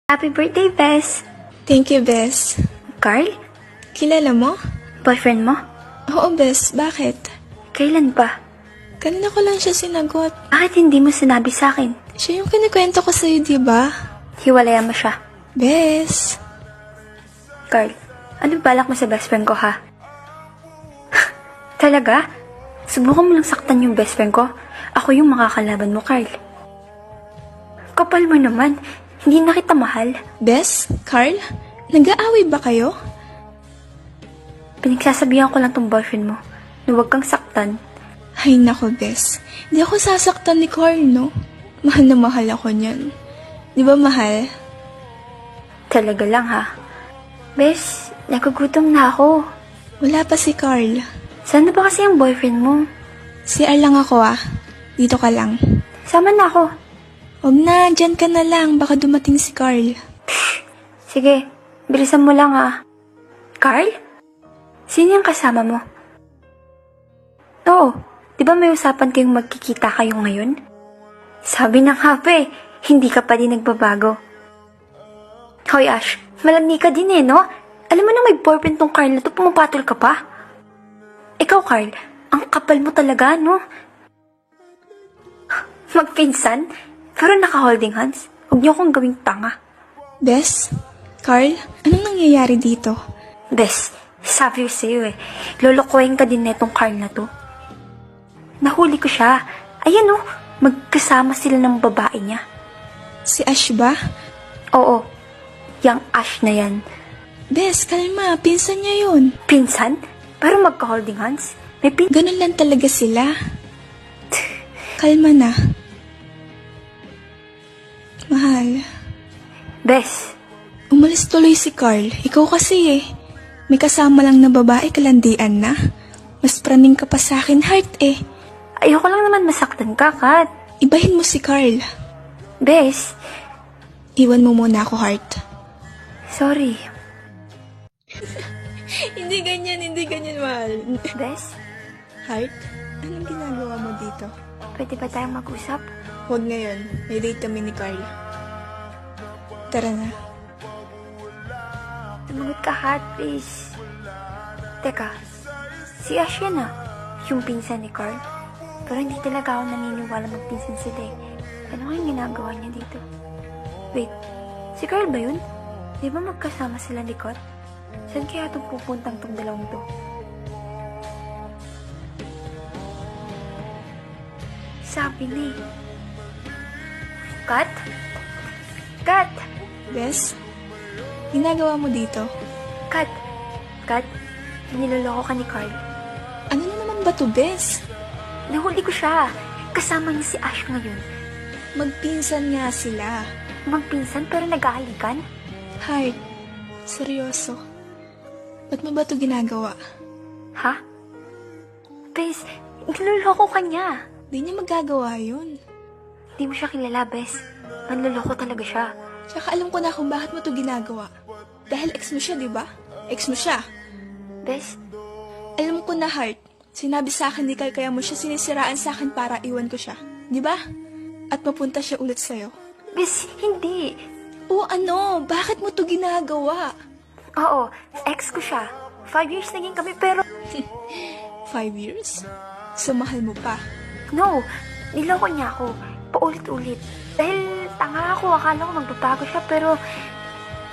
Happy birthday, Bes! Thank you, Bes. Carl? Kilala mo? Boyfriend mo? Oo, Bes. Bakit? Kailan ba? Kanina ko lang siya sinagot. Bakit hindi mo sinabi sa akin? Siya yung kinikwento ko sa'yo, di ba? Hiwalayan mo siya. Bes. Carl, ano balak mo sa best friend ko, ha? Talaga? Subukan mo lang saktan yung best friend ko. Ako yung makakalaban mo, Carl. Kapal mo naman. Hindi na kita mahal. Bes? Carl? Nag-aaway ba kayo? Pinagsasabihan ko lang tong boyfriend mo na huwag kang saktan. Ay nako, Bes. Di ako sasaktan ni Carl, no? Mahal na mahal ako niyan. Di ba mahal? Talaga lang, ha? Bes, nagugutom na ako. Wala pa si Carl. Saan na ba kasi ang boyfriend mo? CR lang ako, ah. Dito ka lang. Sama na ako. Huwag na, dyan ka na lang. Baka dumating si Carl. Sige, bilisan mo lang, ha? Carl? Sino yung kasama mo? Oo, di ba may usapan kayong magkikita kayo ngayon? Sabi ng hape, hindi ka pa din nagbabago. Hoy Ash, malandi ka din no? Alam mo na may boyfriend tong Carl na to, pumapatol ka pa? Ikaw Carl, ang kapal mo talaga, no? Magpinsan? Pero naka-holding hands? Huwag niyo akong gawing tanga. Bes? Carl? Anong nangyayari dito? Bes, sabi ko sa'yo lolokohin ka din netong Carl na to. Nahuli ko siya. Ayan magkasama sila ng babae niya. Si Ash ba? Oo, yung Ash na yan. Bes, kalma. Pinsan niya yun. Pinsan? Pero magka-holding hands? Ganun lang talaga sila. Kalma na. Mahal. Bes. Umalis tuloy si Carl. Ikaw kasi may kasama lang na babae, kalandian na. Mas praning ka pa sa akin, heart Ayoko lang naman masaktan ka, Kat. Ibahin mo si Carl. Bes. Iwan mo muna ako, heart. Sorry. Hindi ganyan, mahal. Bes, Heart, anong ginagawa mo dito? pwede ba tayong mag-usap? Huwag ngayon. May date kami ni Carl. Tara na. Tumagot ka, Kat, please. Teka, si Ash yan yung pinsan ni Carl. Pero hindi talaga ako naniniwala magpinsan sila Ano kayong ginagawa niya dito? Wait, si Carl ba yun? Di ba magkasama sila ni Kat? Saan kaya itong pupuntang tong dalawang to? Sabi ni Kat? Kat! Bes, ginagawa mo dito? Kat! Kat, niloloko ka ni Carl. Ano na naman ba to, Bes? Nahuli ko siya. Kasama niya si Ash ngayon. Magpinsan nga sila. Magpinsan pero nag-aalikan? Heart, seryoso. Ba't mo ba ito ginagawa? Ha? Bes, niloloko ka niya. Di niya magagawa yun. Di mo siya kilala, Bes. Manloloko talaga siya. Tsaka alam ko na kung bakit mo ito ginagawa. Dahil ex mo siya, di ba? Ex mo siya. Bes, Alam ko na, Heart. Sinabi sa akin ni Carl kaya mo siya sinisiraan sa akin para iwan ko siya. Di ba? At mapunta siya ulit sa'yo. Bes, hindi. O ano? Bakit mo ito ginagawa? Oo, ex ko siya. 5 years naging kami pero... 5 years? So mahal mo pa? No, niloko niya ako. Paulit-ulit. Dahil tanga ako, akala ko magbabago siya pero...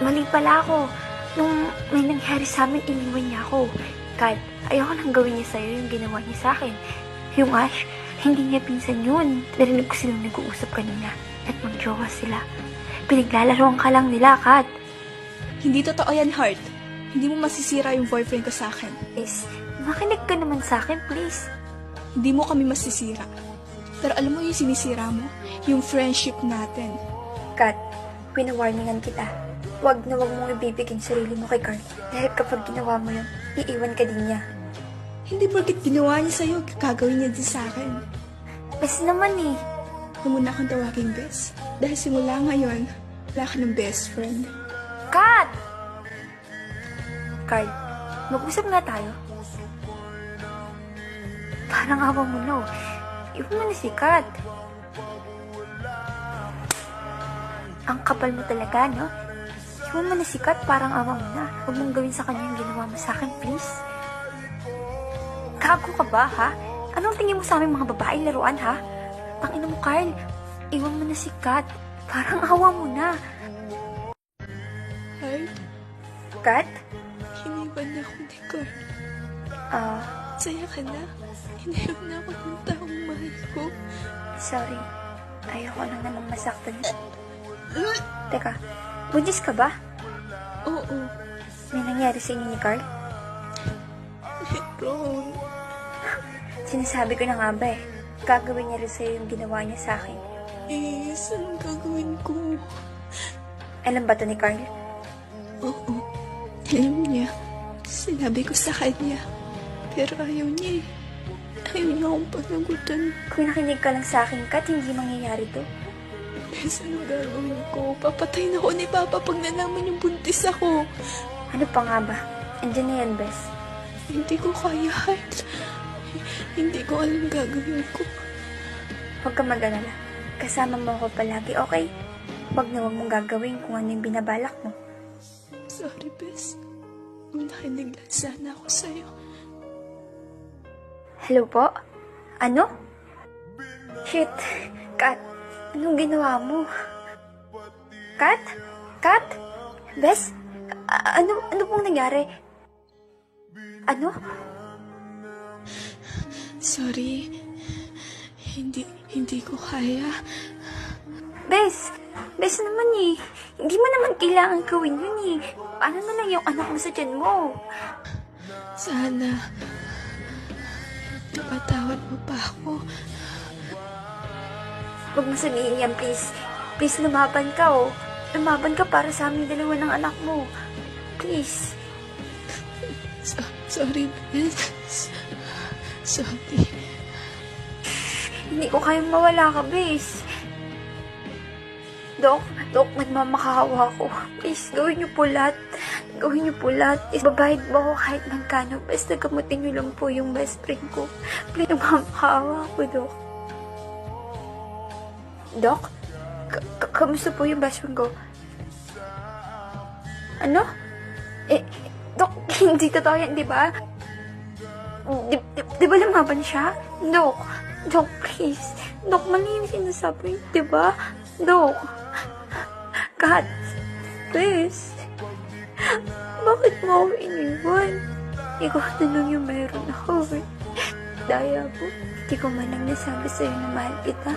Mali pala ako. Nung may nangyari sa amin, iniwan niya ako. Kat, ayoko nang gawin niya sa'yo yung ginawa niya sa akin. Yung Ash, hindi niya pinsan yun. Narinig ko silang nag-uusap kanina. At magjowa sila. Pinaglalaroan ka lang nila, Kat. Hindi totoo yan, Heart. Hindi mo masisira yung boyfriend ko sa akin. Please, makinig ka naman sa akin, please. Hindi mo kami masisira. Pero alam mo yung sinisira mo? Yung friendship natin. Kat, pinawarningan kita. Huwag na huwag mong ibibigay sarili mo kay Carl. Dahil kapag ginawa mo yun, iiwan ka din niya. Hindi porket ginawa niya sa'yo, gagawin niya din sa akin. Bes naman Huwag mo na akong tawaging best. Dahil simula ngayon, wala ka ng best friend. Kat! Carl, mag-usap nga tayo. Parang awa mo na Iwan mo na si Kat. Ang kapal mo talaga, no? Iwan mo na si Kat, parang awa mo na. Huwag mong gawin sa kanya yung ginawa mo sa akin, please. Gago ka ba, ha? Anong tingin mo sa aming mga babae laruan, ha? Tangina mo, Carl. Iwan mo na si Kat. Parang awa mo na. Heart, Kat? hiniwan na ako ni Carl. Ah, Saya ka na. Hinayon na ako ng taong mahal ko. sorry. Ayoko na namang masaktan. Teka, buntis ka ba? Oo, May nangyari sa inyo ni Carl? meron. Sinasabi ko na nga ba eh. Gagawin niya rin sa'yo yung ginawa niya sa akin. Anong gagawin ko? Alam ba to ni Carl? Oo, alam niya. Sinabi ko sa kanya. Pero ayaw niya eh. Ayaw niya akong panagutan. Kung nakinig ka lang sa akin, Kat, hindi mangyayari to. Bes, anong gagawin ko? Papatay na ako ni Papa pag nalaman yung buntis ako. Ano pa nga ba? Andiyan na yan, Bes. Hindi ko kaya, Heart. Hindi ko alam gagawin ko. Huwag ka mag-alala. Kasama mo ako palagi, okay? Huwag na huwag mong gagawin kung ano yung binabalak mo. Sorry, Bes. Nakinig lang sana ako sa'yo. Hello po? Ano? Shit. Kat, anong ginawa mo? Kat? Kat? Bes? Ano pong nangyari? Ano? Sorry. Hindi ko kaya. Bes naman eh. Hindi mo naman kailangan gawin yun eh. Paano na lang yung anak mo sa tiyan mo? Sana. Napatawad mo pa ako. Huwag mo sabihin yan, please. Please, lumaban ka oh. Lumaban ka para sa aming dalawa ng anak mo. Please. Sorry, Bes. Sorry. Hindi ko kayang mawala ka, Bes. Dok, nagmamakahawa ako. Please, gawin niyo po lahat. Gawin niyo po lahat. Ibabayad mo ako kahit magkano. Basta gamutin niyo lang po yung best friend ko. Please, nagmamakahawa ako, Dok. Dok? Kamusta po yung best friend ko? Ano? Dok, hindi totoo yan, di ba? Di ba lumaban siya? Dok, please. Dok, mali yung sinasabi, di ba? Dok. Kat, please. Bakit mo ako iniwan? Ikaw na lang yung meron ako eh. Daya po. Hindi ko man lang nasabi sa'yo na mahal kita.